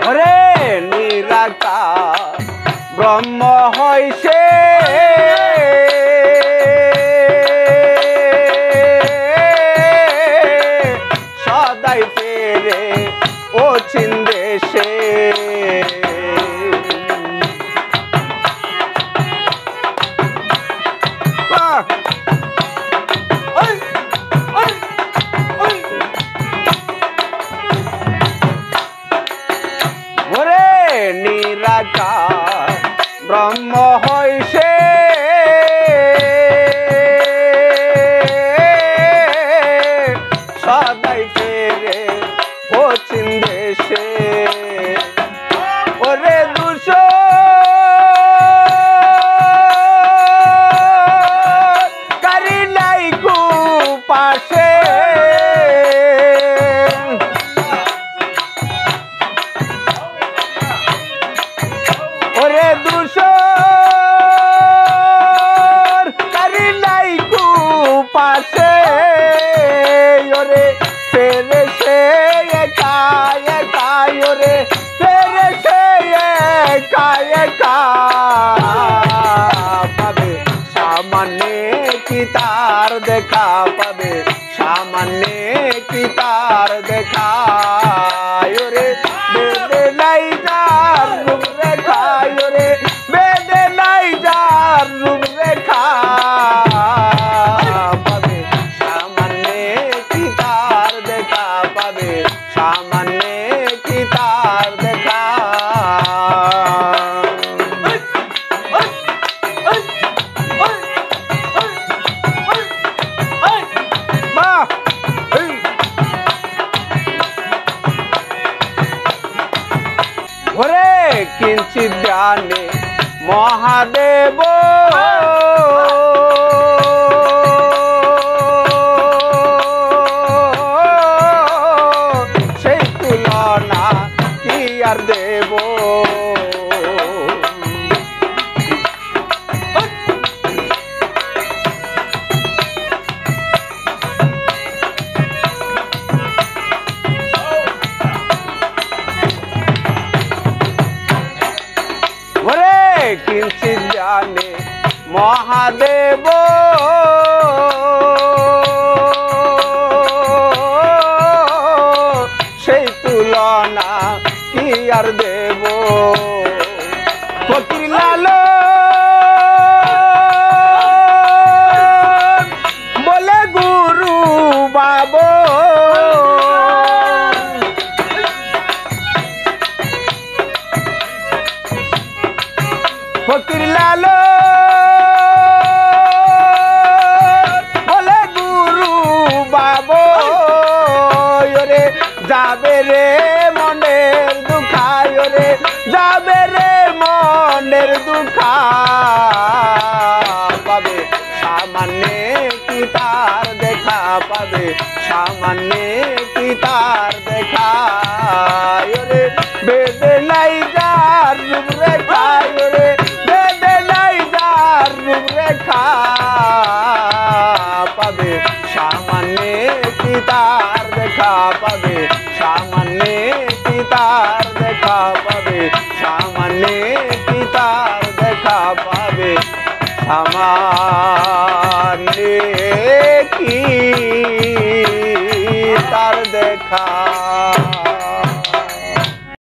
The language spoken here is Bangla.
ওরে নিরাকার ব্রহ্ম হইছে সদাই ফেরে ও চিন্দেশে নিরাকার ব্রহ্ম হইছে সদাই ফেরে ও চিন্দেশে ওরে দুষ কারি নাই কু পাশে ওরে দুষর কারি নাই কু পাশে ওরে ফেরে সে একা একা ওরে ফেরে সে একা একা পাবে সামান্য কি তার দেখা পাবে সামান্য কি তার দেখা ওরে বেদে নাই যার রূপ রেখা ওরে বেদে নাই যার রূপ রেখা পাবে সামান্য কি তার দেখা পাবে সামান্য কি তার দেখা ওরে কিঞ্চিৎ জ্ঞানে মহাদেব সেই তুলনা কি আর দেব কিঞ্চিৎ জানে মহাদেব সেই তুলনা কি আর দেব ফকির লালো বলে গুরু বাবু ফকির লালো বলে গুরু বাবু ওরে যাবে রে মনের দুঃখায় ওরে যাবে রে মনের দুঃখা পাবে সামান্য কি তার দেখা পাবে সামান্য কি তার দেখা ওরে বেদে নাই যার রূপ রেখা ওরে রেখা পাবে সামান্য কি তার দেখা পাবে সামান্য কি তার দেখা পাবে সামান্য কি তার দেখা পাবে সামান্য কি তার দেখা